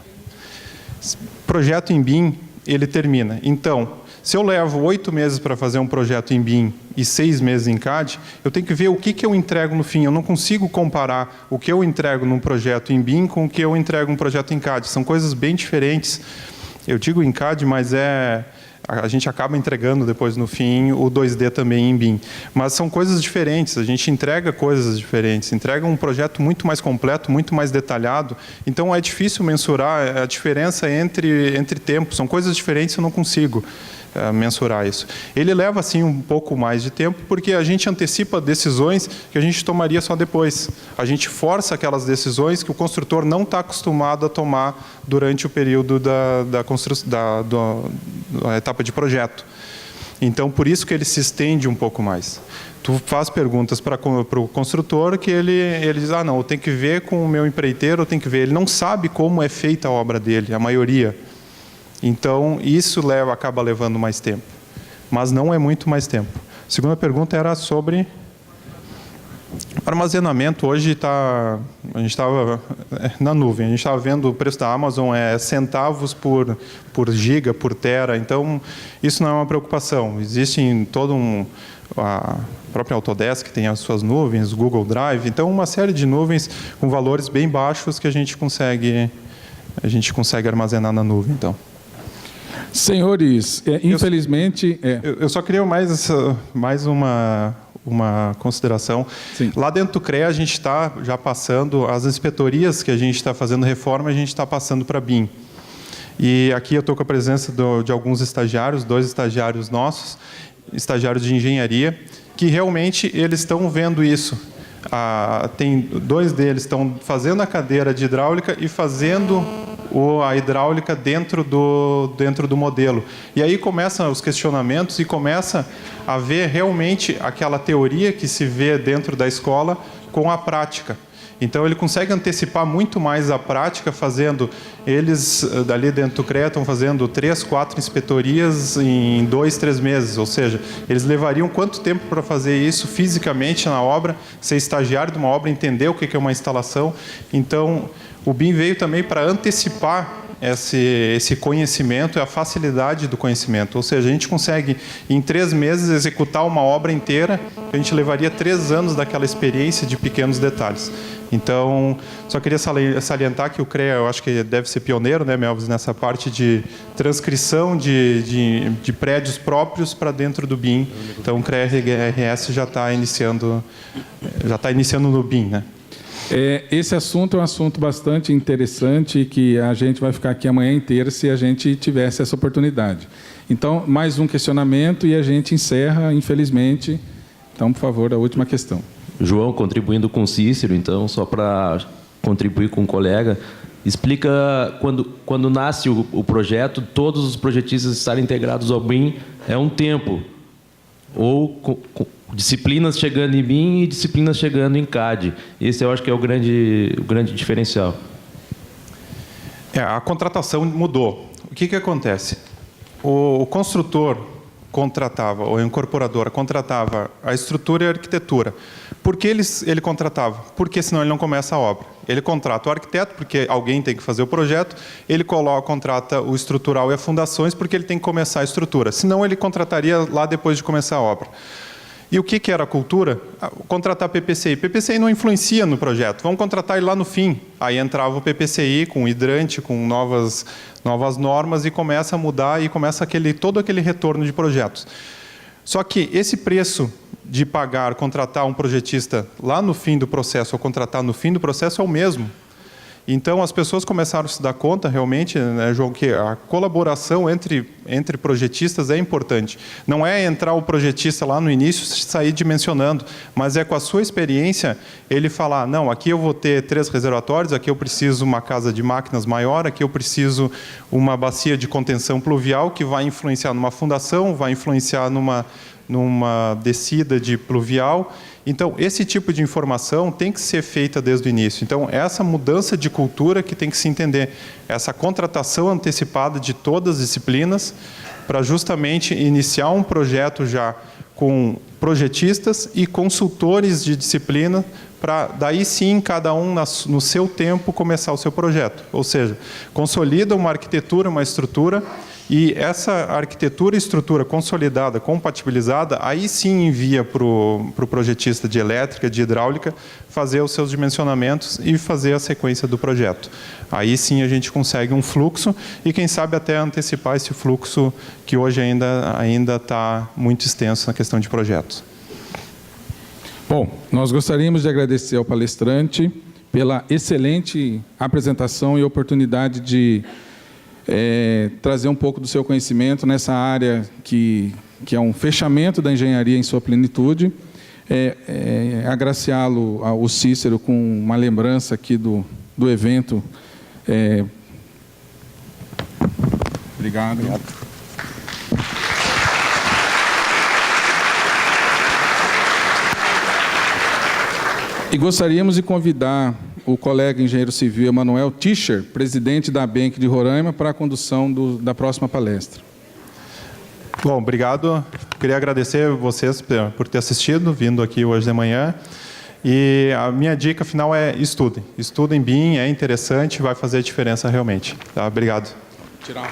Projeto em BIM, ele termina. Então, Se eu levo 8 meses para fazer um projeto em BIM e 6 meses em CAD, eu tenho que ver o que eu entrego no fim. Eu não consigo comparar o que eu entrego num projeto em BIM com o que eu entrego num projeto em CAD. São coisas bem diferentes. Eu digo em CAD, mas a gente acaba entregando depois no fim o 2D também em BIM. Mas são coisas diferentes, a gente entrega coisas diferentes, entrega um projeto muito mais completo, muito mais detalhado. Então é difícil mensurar a diferença entre tempos, são coisas diferentes, eu não consigo mensurar isso. Ele leva, assim, um pouco mais de tempo, porque a gente antecipa decisões que a gente tomaria só depois. A gente força aquelas decisões que o construtor não está acostumado a tomar durante o período da etapa de projeto. Então, por isso que ele se estende um pouco mais. Tu faz perguntas para o construtor que ele diz, não, eu tenho que ver com o meu empreiteiro, eu tenho que ver. Ele não sabe como é feita a obra dele, a maioria. Então, isso acaba levando mais tempo. Mas não é muito mais tempo. A segunda pergunta era sobre armazenamento. Hoje a gente estava na nuvem, a gente estava vendo o preço da Amazon centavos por giga, por tera. Então, isso não é uma preocupação. Existe em a própria Autodesk tem as suas nuvens, Google Drive. Então, uma série de nuvens com valores bem baixos que a gente consegue armazenar na nuvem. Então. Senhores, infelizmente... Eu só queria mais uma consideração. Sim. Lá dentro do CREA, a gente está já passando, as inspetorias que a gente está fazendo reforma, a gente está passando para BIM. E aqui eu estou com a presença de alguns estagiários, 2 estagiários nossos, estagiários de engenharia, que realmente eles estão vendo isso. Tem 2 deles estão fazendo a cadeira de hidráulica e fazendo a hidráulica dentro do modelo. E aí começam os questionamentos e começa a ver realmente aquela teoria que se vê dentro da escola com a prática. Então, ele consegue antecipar muito mais a prática fazendo... Eles, dali dentro do CREA, estão fazendo 3, 4 inspetorias em 2, 3 meses. Ou seja, eles levariam quanto tempo para fazer isso fisicamente na obra, ser estagiário de uma obra, entender o que é uma instalação. Então, o BIM veio também para antecipar esse conhecimento e a facilidade do conhecimento. Ou seja, a gente consegue, em 3 meses, executar uma obra inteira, a gente levaria 3 anos daquela experiência de pequenos detalhes. Então, só queria salientar que o CREA, eu acho que deve ser pioneiro, né, Melvis, nessa parte de transcrição de prédios próprios para dentro do BIM. Então, o CREA RS já está iniciando no BIM, né? Esse assunto é um assunto bastante interessante que a gente vai ficar aqui a manhã inteira se a gente tivesse essa oportunidade. Então, mais um questionamento e a gente encerra, infelizmente. Então, por favor, a última questão. João, contribuindo com o Cícero, então, só para contribuir com o colega, explica quando nasce o projeto, todos os projetistas estarem integrados ao BIM é um tempo, ou disciplinas chegando em BIM e disciplinas chegando em CAD. Esse eu acho que é o grande diferencial. A contratação mudou. O que acontece? O construtor contratava, ou a incorporadora contratava a estrutura e a arquitetura. Por que ele contratava? Porque senão ele não começa a obra. Ele contrata o arquiteto, porque alguém tem que fazer o projeto, ele contrata o estrutural e as fundações, porque ele tem que começar a estrutura. Senão ele contrataria lá depois de começar a obra. E o que era a cultura? Contratar PPCI. PPCI não influencia no projeto, vamos contratar ele lá no fim. Aí entrava o PPCI com hidrante, com novas normas e começa a mudar e começa todo aquele retorno de projetos. Só que esse preço de contratar um projetista lá no fim do processo ou contratar no fim do processo é o mesmo. Então, as pessoas começaram a se dar conta, realmente, né, João, que a colaboração entre projetistas é importante. Não é entrar o projetista lá no início e sair dimensionando, mas é com a sua experiência ele falar, não, aqui eu vou ter 3 reservatórios, aqui eu preciso uma casa de máquinas maior, aqui eu preciso uma bacia de contenção pluvial que vai influenciar numa fundação, vai influenciar numa descida de pluvial. Então, esse tipo de informação tem que ser feita desde o início. Então, essa mudança de cultura que tem que se entender, essa contratação antecipada de todas as disciplinas para justamente iniciar um projeto já com projetistas e consultores de disciplina para, daí sim, cada um no seu tempo começar o seu projeto. Ou seja, consolida uma arquitetura, uma estrutura E essa arquitetura e estrutura consolidada, compatibilizada, aí sim envia para o projetista de elétrica, de hidráulica, fazer os seus dimensionamentos e fazer a sequência do projeto. Aí sim a gente consegue um fluxo e, quem sabe, até antecipar esse fluxo que hoje ainda está muito extenso na questão de projetos. Bom, nós gostaríamos de agradecer ao palestrante pela excelente apresentação e oportunidade de trazer um pouco do seu conhecimento nessa área que é um fechamento da engenharia em sua plenitude. Agraciá-lo, o Cícero, com uma lembrança aqui do evento. Obrigado. E gostaríamos de convidar o colega engenheiro civil Emanuel Tischer, presidente da ABENC de Roraima, para a condução da próxima palestra. Bom, obrigado. Queria agradecer a vocês por ter assistido, vindo aqui hoje de manhã. E a minha dica final é estudem. Estudem BIM, é interessante, vai fazer diferença realmente. Tá? Obrigado. Tirar.